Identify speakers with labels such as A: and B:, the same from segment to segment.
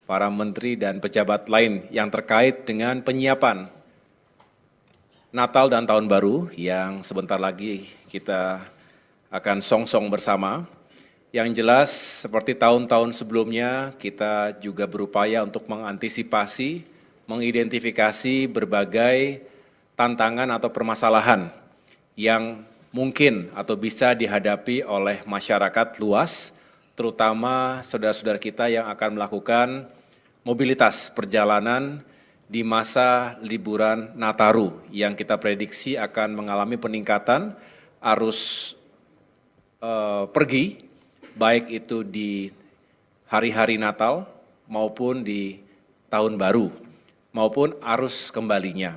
A: para menteri dan pejabat lain yang terkait dengan penyiapan Natal dan Tahun Baru yang sebentar lagi kita akan song-song bersama. Yang jelas seperti tahun-tahun sebelumnya kita juga berupaya untuk mengantisipasi, mengidentifikasi berbagai tantangan atau permasalahan yang mungkin atau bisa dihadapi oleh masyarakat luas, terutama saudara-saudara kita yang akan melakukan mobilitas perjalanan di masa liburan Nataru yang kita prediksi akan mengalami peningkatan arus pergi, baik itu di hari-hari Natal maupun di Tahun Baru, maupun arus kembalinya.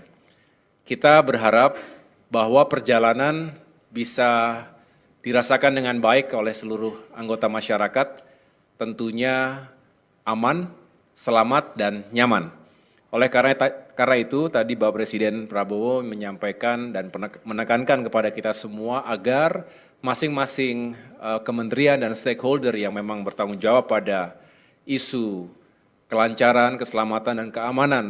A: Kita berharap bahwa perjalanan bisa dirasakan dengan baik oleh seluruh anggota masyarakat, tentunya aman, selamat, dan nyaman. Oleh karena itu, tadi Bapak Presiden Prabowo menyampaikan dan menekankan kepada kita semua agar masing-masing kementerian dan stakeholder yang memang bertanggung jawab pada isu kelancaran, keselamatan, dan keamanan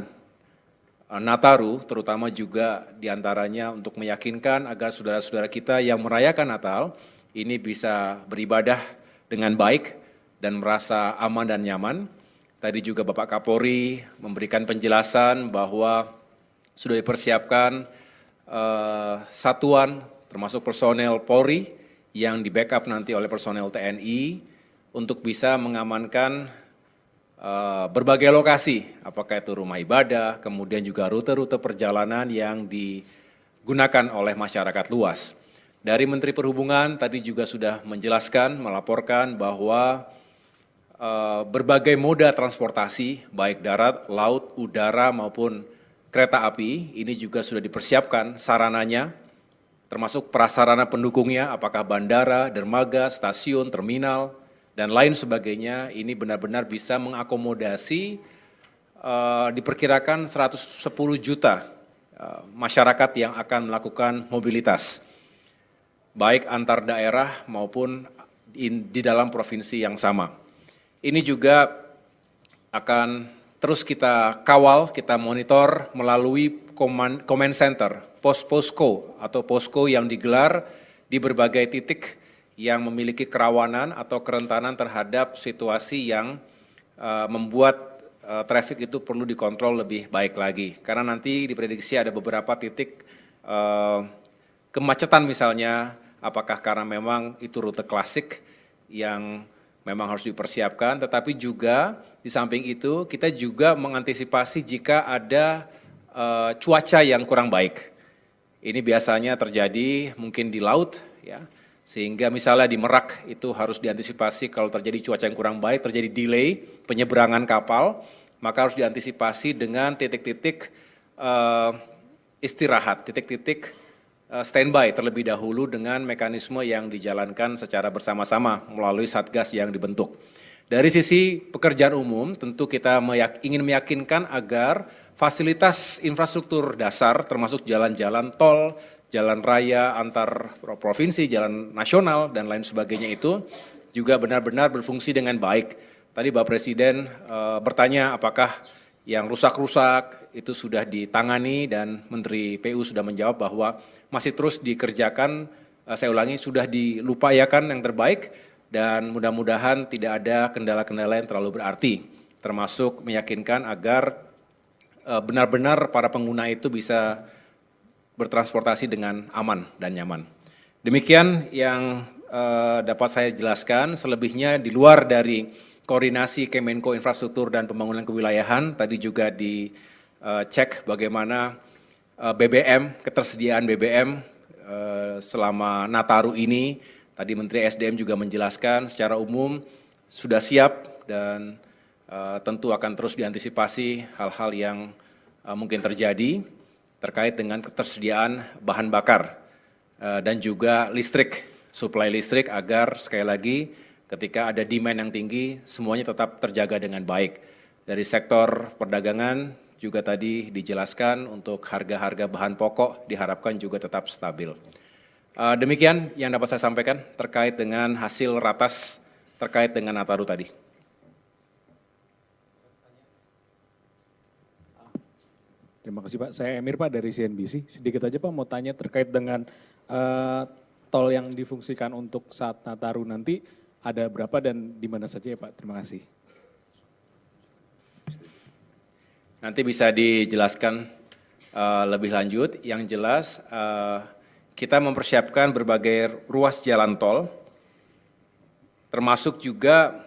A: Nataru, terutama juga diantaranya untuk meyakinkan agar saudara-saudara kita yang merayakan Natal ini bisa beribadah dengan baik dan merasa aman dan nyaman. Tadi juga Bapak Kapolri memberikan penjelasan bahwa sudah dipersiapkan satuan termasuk personel Polri yang di backup nanti oleh personel TNI untuk bisa mengamankan berbagai lokasi, apakah itu rumah ibadah, kemudian juga rute-rute perjalanan yang digunakan oleh masyarakat luas. Dari Menteri Perhubungan tadi juga sudah menjelaskan, melaporkan bahwa berbagai moda transportasi, baik darat, laut, udara maupun kereta api, ini juga sudah dipersiapkan sarananya, termasuk prasarana pendukungnya, apakah bandara, dermaga, stasiun, terminal, dan lain sebagainya, ini benar-benar bisa mengakomodasi diperkirakan 110 juta masyarakat yang akan melakukan mobilitas, baik antar daerah maupun di dalam provinsi yang sama. Ini juga akan terus kita kawal, kita monitor melalui command center, posko atau posko yang digelar di berbagai titik yang memiliki kerawanan atau kerentanan terhadap situasi yang membuat traffic itu perlu dikontrol lebih baik lagi. Karena nanti diprediksi ada beberapa titik kemacetan misalnya, apakah karena memang itu rute klasik yang memang harus dipersiapkan, tetapi juga di samping itu kita juga mengantisipasi jika ada cuaca yang kurang baik. Ini biasanya terjadi mungkin di laut, ya, sehingga misalnya di Merak itu harus diantisipasi kalau terjadi cuaca yang kurang baik, terjadi delay penyeberangan kapal, maka harus diantisipasi dengan titik-titik istirahat, titik-titik standby terlebih dahulu dengan mekanisme yang dijalankan secara bersama-sama melalui satgas yang dibentuk. Dari sisi pekerjaan umum, tentu kita ingin meyakinkan agar fasilitas infrastruktur dasar termasuk jalan-jalan tol, jalan raya antar provinsi, jalan nasional, dan lain sebagainya itu juga benar-benar berfungsi dengan baik. Tadi Bapak Presiden bertanya apakah yang rusak-rusak itu sudah ditangani dan Menteri PU sudah menjawab bahwa masih terus dikerjakan, saya ulangi, sudah dilupayakan yang terbaik dan mudah-mudahan tidak ada kendala-kendala yang terlalu berarti, termasuk meyakinkan agar benar-benar para pengguna itu bisa bertransportasi dengan aman dan nyaman. Demikian yang dapat saya jelaskan, selebihnya di luar dari koordinasi Kemenko Infrastruktur dan Pembangunan Kewilayahan, tadi juga dicek bagaimana BBM, ketersediaan BBM selama Nataru ini. Tadi Menteri SDM juga menjelaskan secara umum sudah siap dan tentu akan terus diantisipasi hal-hal yang mungkin terjadi terkait dengan ketersediaan bahan bakar dan juga listrik, suplai listrik agar sekali lagi ketika ada demand yang tinggi, semuanya tetap terjaga dengan baik. Dari sektor perdagangan juga tadi dijelaskan untuk harga-harga bahan pokok diharapkan juga tetap stabil. Demikian yang dapat saya sampaikan terkait dengan hasil ratas terkait dengan Nataru tadi.
B: Terima kasih Pak. Saya Emir Pak dari CNBC. Sedikit aja Pak mau tanya terkait dengan tol yang difungsikan untuk saat Nataru nanti ada berapa dan di mana saja ya Pak? Terima kasih.
A: Nanti bisa dijelaskan lebih lanjut. Yang jelas kita mempersiapkan berbagai ruas jalan tol, termasuk juga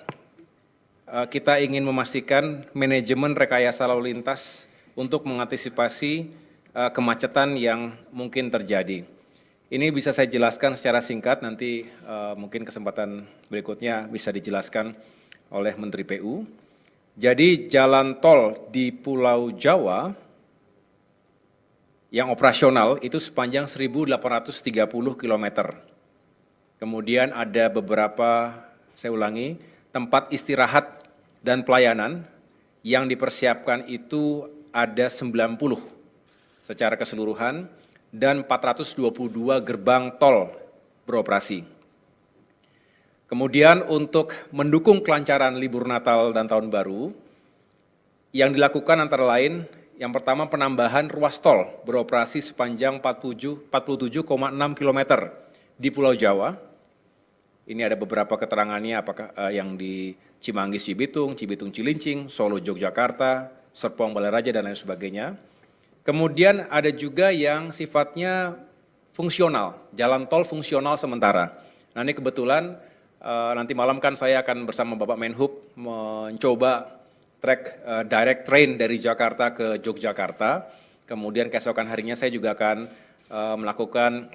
A: kita ingin memastikan manajemen rekayasa lalu lintas untuk mengantisipasi kemacetan yang mungkin terjadi. Ini bisa saya jelaskan secara singkat, nanti mungkin kesempatan berikutnya bisa dijelaskan oleh Menteri PU. Jadi jalan tol di Pulau Jawa yang operasional itu sepanjang 1.830 km. Kemudian ada beberapa, saya ulangi, tempat istirahat dan pelayanan yang dipersiapkan itu ada 90 secara keseluruhan dan 422 gerbang tol beroperasi. Kemudian untuk mendukung kelancaran libur Natal dan Tahun Baru, yang dilakukan antara lain yang pertama penambahan ruas tol beroperasi sepanjang 47,6 km di Pulau Jawa. Ini ada beberapa keterangannya apakah yang di Cimanggis Cibitung, Cibitung Cilincing, Solo Yogyakarta, Serpong Balaraja dan lain sebagainya. Kemudian ada juga yang sifatnya fungsional, jalan tol fungsional sementara. Nah ini kebetulan nanti malam kan saya akan bersama Bapak Menhub mencoba trek direct train dari Jakarta ke Yogyakarta. Kemudian keesokan harinya saya juga akan melakukan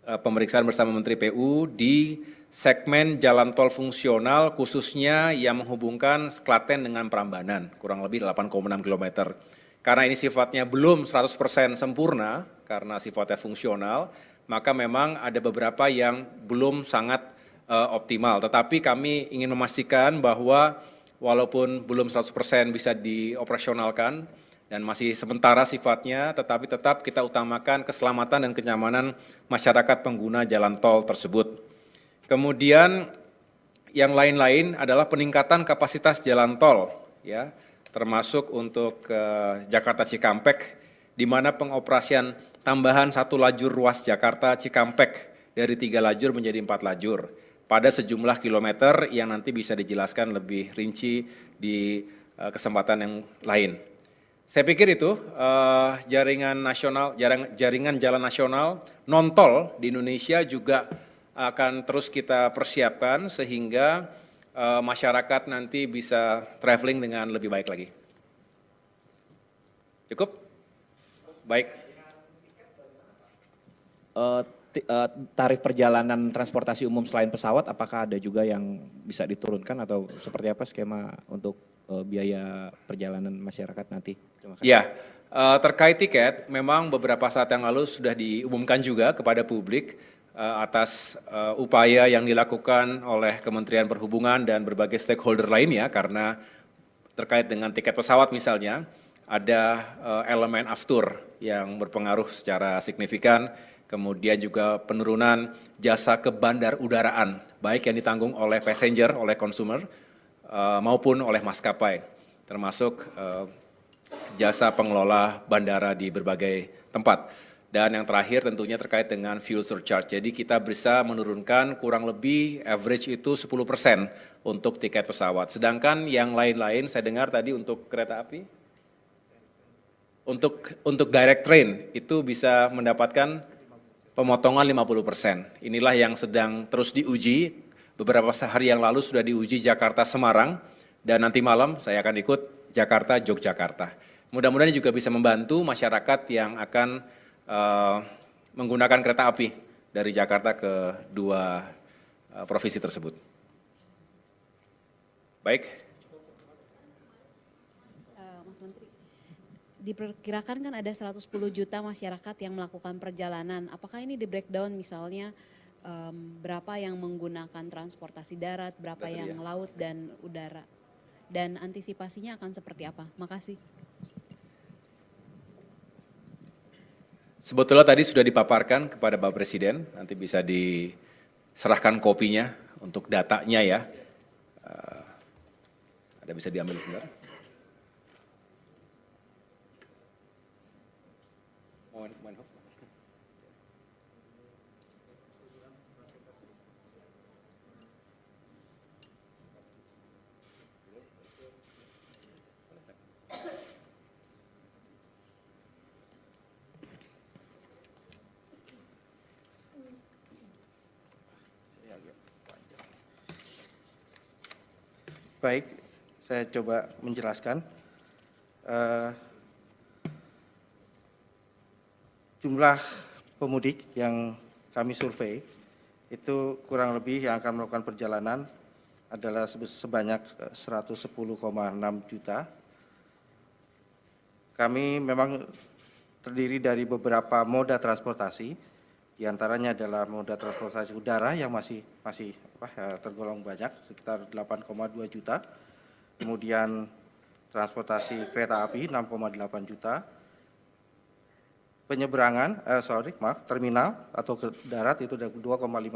A: pemeriksaan bersama Menteri PU di segmen jalan tol fungsional khususnya yang menghubungkan Klaten dengan Prambanan, kurang lebih 8,6 km. Karena ini sifatnya belum 100% sempurna, karena sifatnya fungsional, maka memang ada beberapa yang belum sangat optimal. Tetapi kami ingin memastikan bahwa walaupun belum 100% bisa dioperasionalkan dan masih sementara sifatnya, tetapi tetap kita utamakan keselamatan dan kenyamanan masyarakat pengguna jalan tol tersebut. Kemudian yang lain-lain adalah peningkatan kapasitas jalan tol, ya, termasuk untuk Jakarta Cikampek, di mana pengoperasian tambahan 1 lajur ruas Jakarta Cikampek dari 3 lajur menjadi 4 lajur pada sejumlah kilometer yang nanti bisa dijelaskan lebih rinci di kesempatan yang lain. Saya pikir itu jaringan jalan nasional non tol di Indonesia juga akan terus kita persiapkan sehingga masyarakat nanti bisa traveling dengan lebih baik lagi. Cukup? Baik.
C: Tarif perjalanan transportasi umum selain pesawat, apakah ada juga yang bisa diturunkan atau seperti apa skema untuk biaya perjalanan masyarakat nanti? Terima kasih.
A: Ya, terkait tiket, memang beberapa saat yang lalu sudah diumumkan juga kepada publik atas upaya yang dilakukan oleh Kementerian Perhubungan dan berbagai stakeholder lainnya, karena terkait dengan tiket pesawat misalnya, ada elemen aftur yang berpengaruh secara signifikan, kemudian juga penurunan jasa ke bandar udaraan, baik yang ditanggung oleh passenger, oleh consumer, maupun oleh maskapai, termasuk jasa pengelola bandara di berbagai tempat. Dan yang terakhir tentunya terkait dengan fuel surcharge. Jadi kita bisa menurunkan kurang lebih average itu 10% untuk tiket pesawat. Sedangkan yang lain-lain saya dengar tadi untuk kereta api, untuk direct train itu bisa mendapatkan pemotongan 50%. Inilah yang sedang terus diuji. Beberapa hari yang lalu sudah diuji Jakarta Semarang dan nanti malam saya akan ikut Jakarta Yogyakarta. Mudah-mudahan juga bisa membantu masyarakat yang akan menggunakan kereta api dari Jakarta ke 2 provinsi tersebut. Baik.
D: Mas Menteri, diperkirakan kan ada 110 juta masyarakat yang melakukan perjalanan. Apakah ini di breakdown misalnya berapa yang menggunakan transportasi darat, berapa yang laut dan udara? Dan antisipasinya akan seperti apa? Makasih.
A: Sebetulnya tadi sudah dipaparkan kepada Bapak Presiden, nanti bisa diserahkan kopinya untuk datanya ya. Ada bisa diambil sebentar.
E: Baik, saya coba menjelaskan. Jumlah pemudik yang kami survei itu kurang lebih yang akan melakukan perjalanan adalah sebanyak 110,6 juta. Kami memang terdiri dari beberapa moda transportasi, diantaranya adalah moda transportasi udara yang masih tergolong banyak, sekitar 8,2 juta. Kemudian transportasi kereta api 6,8 juta. Penyeberangan, terminal atau ke darat itu 2,5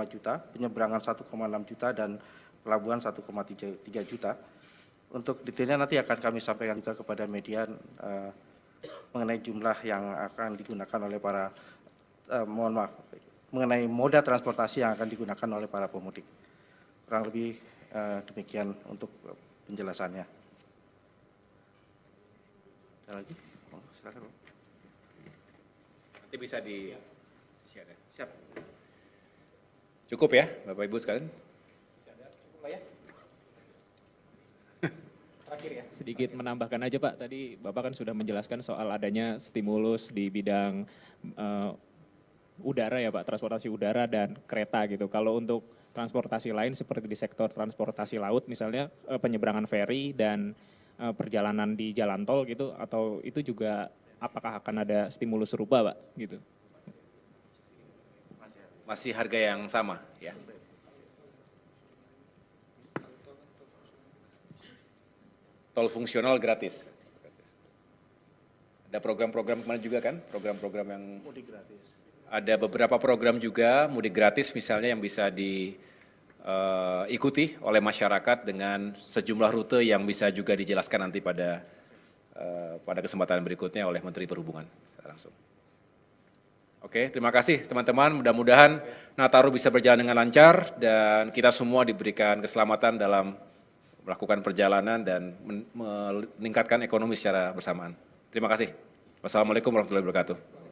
E: juta, penyeberangan 1,6 juta, dan pelabuhan 1,3 juta. Untuk detailnya nanti akan kami sampaikan juga kepada media mengenai jumlah yang akan digunakan oleh para, mengenai moda transportasi yang akan digunakan oleh para pemudik. Kurang lebih demikian untuk penjelasannya. Ada lagi? Silakan.
A: Nanti bisa di share ya.
E: Siap.
A: Cukup ya, Bapak Ibu sekalian?
F: Sedikit menambahkan aja Pak, tadi Bapak kan sudah menjelaskan soal adanya stimulus di bidang udara ya Pak, transportasi udara dan kereta gitu. Kalau untuk transportasi lain seperti di sektor transportasi laut misalnya penyeberangan feri dan perjalanan di jalan tol gitu, atau itu juga apakah akan ada stimulus serupa Pak gitu?
A: Masih harga yang sama ya. Tol fungsional gratis. Ada program-program kemarin juga kan, program-program yang
E: Mudik gratis.
A: ada beberapa program juga mudik gratis misalnya yang bisa diikuti oleh masyarakat dengan sejumlah rute yang bisa juga dijelaskan nanti pada kesempatan berikutnya oleh Menteri Perhubungan secara langsung. Oke, terima kasih teman-teman. Mudah-mudahan Nataru bisa berjalan dengan lancar dan kita semua diberikan keselamatan dalam melakukan perjalanan dan meningkatkan ekonomi secara bersamaan. Terima kasih. Wassalamualaikum warahmatullahi wabarakatuh.